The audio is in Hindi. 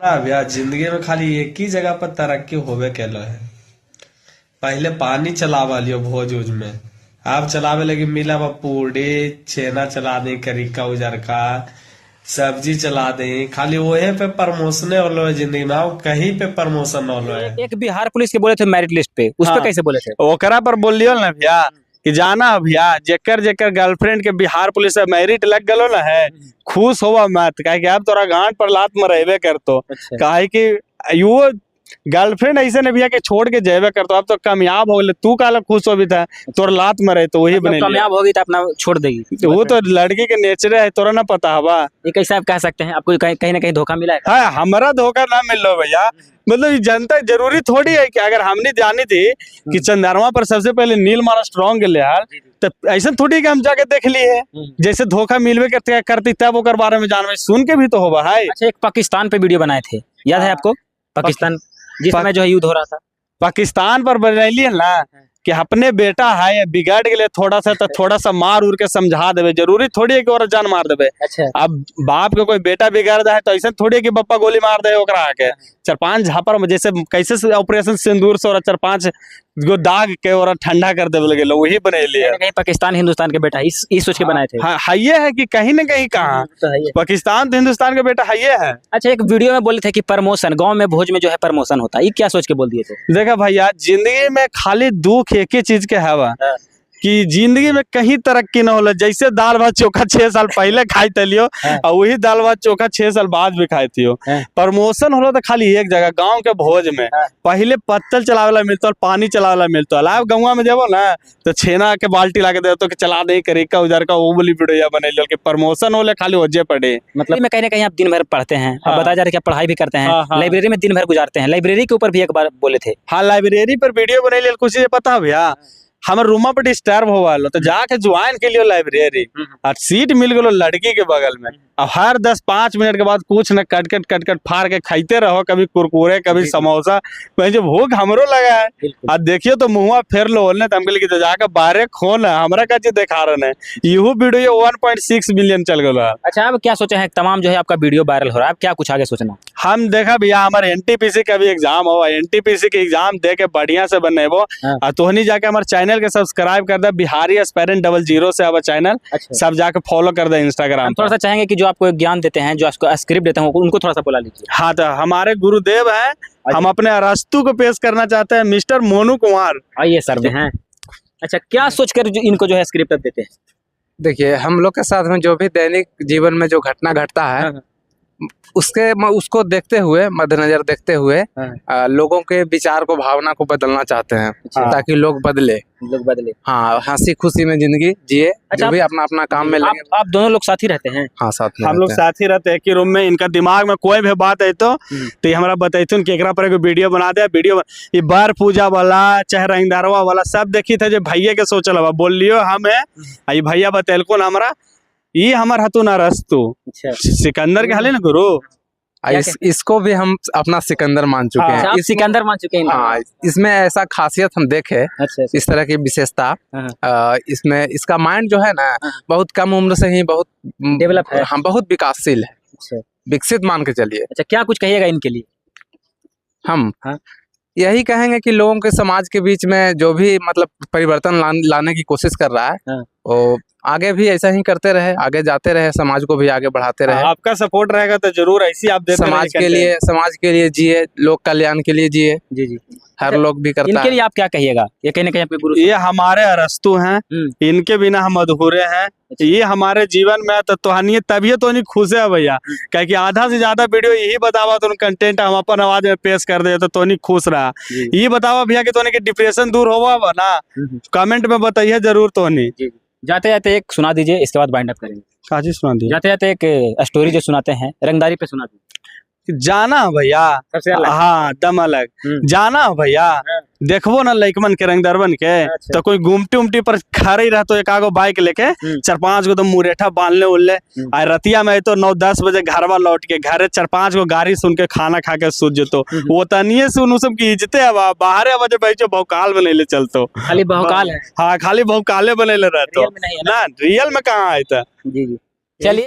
हाँ भैया, जिंदगी में खाली एक ही जगह पर तरक्की होवे केलो है। पहले पानी चलावा लियो भोज उज में, आप चलावे लगे मिला पूड़ी छेना चला दे, करिका उजर का सब्जी चला दे, खाली वही पे प्रमोशन होलो है जिंदगी में, और कहीं पे प्रमोशन होलो है। एक बिहार पुलिस के बोले थे मेरिट लिस्ट पे, उस पे कैसे बोले थे? ओकरा पर बोलियो ना भैया कि जाना भैया, जेकर जेकर गर्लफ्रेंड के बिहार पुलिस में मेरिट लग गलो ना है, खुश होवा मत, काहे कि अब तोरा गांठ पर लात मरेबे करतो। काहे कि यो गर्लफ्रेंड ऐसे ने भैया के छोड़ के जेबे करतो, अब तो कामयाब हो गए, तू काला खुश हो भी था, तोर लात मरे तो वही बने कामयाब होगी तो अपना छोड़ देगी, तो वो तो लड़की के नेचर है, तोरा ना पता हवा। ये कैसे आप कह सकते हैं? आपको कहीं ना कहीं धोखा मिला है? हाँ, हमारा धोखा ना मिल लो भैया, मतलब ये जनता जरूरी थोड़ी है कि अगर हमने जानी थी कि चंद्रमा पर सबसे पहले नील मारा स्ट्रॉन्ग के लिए तो ऐसा थोड़ी कि हम जाके देख लिए, जैसे धोखा मिलवे करती तब ओकर बारे में जानवे, सुन के भी तो होगा है। अच्छा, एक पाकिस्तान पे वीडियो बनाए थे, याद है आपको? पाकिस्तान जिस समय जो है युद्ध हो रहा था, पाकिस्तान पर बनैली ना कि अपने बेटा है बिगाड़ के लिए थोड़ा सा मार उड़ के समझा देवे, जरूरी थोड़ी है कि और जान मार देवे। अच्छा, अब बाप के कोई बेटा बिगाड़ दे तो ऐसा थोड़ी है कि पप्पा गोली मार दे ओकरा आके, 4-5 झापर में, जैसे कैसे ऑपरेशन सिंदूर से और 4-5 गो दाग के और ठंडा कर दे लगे, वही बनेली है। कहीं पाकिस्तान हिंदुस्तान के बेटा इस सोच के बनाए थे। हाँ, ये है कि कहीं ना कहीं कहाँ पाकिस्तान तो हिंदुस्तान का बेटा है ये है। अच्छा, एक वीडियो में बोले थे कि प्रमोशन गांव में भोज में जो है प्रमोशन होता है, ये क्या सोच के बोल दिए थे? देखा भैया, जिंदगी में खाली दुख एक ही चीज के हवा कि जिंदगी में कहीं तरक्की न होला, जैसे दाल भात चोखा 6 साल पहले खाई तलियो और वही दाल भात चोखा 6 साल बाद भी खाई थियो। प्रमोशन होला तो खाली एक जगह गांव के भोज में, पहले पत्तल चलावेला मिलतो, पानी चलावेला मिलतो, अब गाँव में जाबो ना तो छेना के बाल्टी लाके दे तो कि चला दे, करिका उजर का वो बोली वीडियो बने लो कि प्रमोशन होले खाली होजे पड़े। मतलब में कहीं ना कहीं आप दिन भर पढ़ते हैं, आप बताया जा रहा है कि आप पढ़ाई भी करते हैं, लाइब्रेरी में दिन भर गुजारते हैं, लाइब्रेरी के ऊपर भी एक बार बोले थे। हाँ, लाइब्रेरी पर वीडियो बने लिए कुछ पता भैया, हमारे रूमा पर डिस्टर्ब हुआ तो जाके ज्वाइन के लिए लाइब्रेरी, और सीट मिल गलो लड़की के बगल में, अब हर 10-5 मिनट के बाद कुछ न कट फाड़ के खाइते रहो, कभी कुरकुरे कभी समोसा, जो भूख हमरो लगा है। अब देखियो तो मुँह फेर लो बोलने तो हम कहली तो जाकर बाहर खोन है, हमारा का चीज देखा रहे हैं, यू वीडियो 1.6 मिलियन चल गया। अच्छा, अब क्या सोचे हैं? तमाम जो है आपका वीडियो वायरल हो रहा है, अब क्या कुछ आगे सोचना? हम देखा भैया, हमारे NTPC का भी एग्जाम हुआ, NTPC के एग्जाम दे के बढ़िया से बने वो, और तोहनी जाके हमारे चैनल के सब्सक्राइब कर दे, बिहारी एस्पायरेंट 00 से अब चैनल सब जाके फॉलो कर दे इंस्टाग्राम। थोड़ा सा चाहेंगे कि जो आपको ज्ञान देते हैं, जो आपको स्क्रिप्ट देते हैं, उनको थोड़ा सा बोला लीजिए। हाँ, तो हमारे गुरुदेव हैं, हम अपने अरस्तु को पेश करना चाहते हैं, मिस्टर मोनू कुमार। आइए सर में हैं। अच्छा, क्या सोचकर इनको जो है स्क्रिप्ट देते हैं? देखिए, हम लोग के साथ में जो भी दैनिक जीवन में जो घटना घटता है उसको देखते हुए, मद्देनजर देखते हुए लोगों के विचार को, भावना को बदलना चाहते हैं, ताकि लोग बदले। हाँ, हंसी खुशी में जिंदगी जिए। अच्छा, जो भी अपना अपना काम में लगे। आप दोनों लोग साथ ही रहते हैं? हाँ, साथ में हम लोग साथ ही रहते हैं कि रूम में, इनका दिमाग में कोई भी बात है तो ये हमारा बताइए कि एकरा पर वीडियो बना दे, वीडियो ये बार पूजा वाला चाहे रंगदारवा वाला सब देखी थे, जो भैया के सोचल हवा बोल लियो हमें, ये भैया बतैलको ना हमारा, ये हमार हतु ना रस्तु सिकंदर के हाले ना गुरु, इसको भी हम अपना सिकंदर मान चुके हैं। इस सिकंदर मान चुके हैं। हाँ, इसमें ऐसा खासियत हम देखे, इस तरह की विशेषता इसमें, इसका माइंड जो है ना बहुत कम उम्र से ही बहुत डेवलप है, हम बहुत विकासशील है, विकसित मान के चलिए। अच्छा, क्या कुछ कहिएगा इनके लिए? हम यही कहेंगे कि लोगों के समाज के बीच में जो भी मतलब परिवर्तन लाने की कोशिश कर रहा है, वो आगे भी ऐसा ही करते रहे, आगे जाते रहे, समाज को भी आगे बढ़ाते रहे। आपका सपोर्ट रहेगा तो जरूर ऐसी आप देते समाज के लिए जिए, लोक कल्याण के लिए जिए। जी, हर लोग भी करता है। इनके लिए आप क्या कहिएगा? ये कहीं ना कहीं आपके गुरु, ये हमारे अरस्तु हैं, इनके बिना हम अधूरे हैं। ये हमारे जीवन में तोहनी तभी तो नहीं खुश है भैया, क्योंकि आधा से ज्यादा वीडियो यही बतावा तो कंटेंट हम अपन आवाज में पेश कर दे तो नहीं खुश रहा। ये बतावा भैया कि तोहनी के डिप्रेशन दूर होगा ना, कमेंट में बताइए जरूर। तोहनी जाते जाते एक सुना दीजिए, इसके बाद बाइंड अप करेंगे। काजी सुना दीजिए। जाते जाते एक स्टोरी जो सुनाते हैं, रंगदारी पे सुना दीजिए। जाना भैया, सबसे अलग। हाँ, दम अलग जाना भैया, देखबो ना लइकमन के रंगदरबन के, तो कोई गुमटी उमटी पर खड़े रह तो एक आगो बाइक लेके 4-5 गो तो मुरेठा बांधले उल्ले, आ रतिया में तो 9-10 बजे घरवा लौट के घरे 4-5 गो गाड़ी सुन के खाना खा के सूझ जतो, वो तनिए से उन सब की इज्जते हवा बाहर बजे बैठो भौकाल बनैले चलतो, खाली भौकाल है। हाँ, खाली भौकाले बनैले रहतो ना, रियल में कहाँ आए था। जी, चलिए।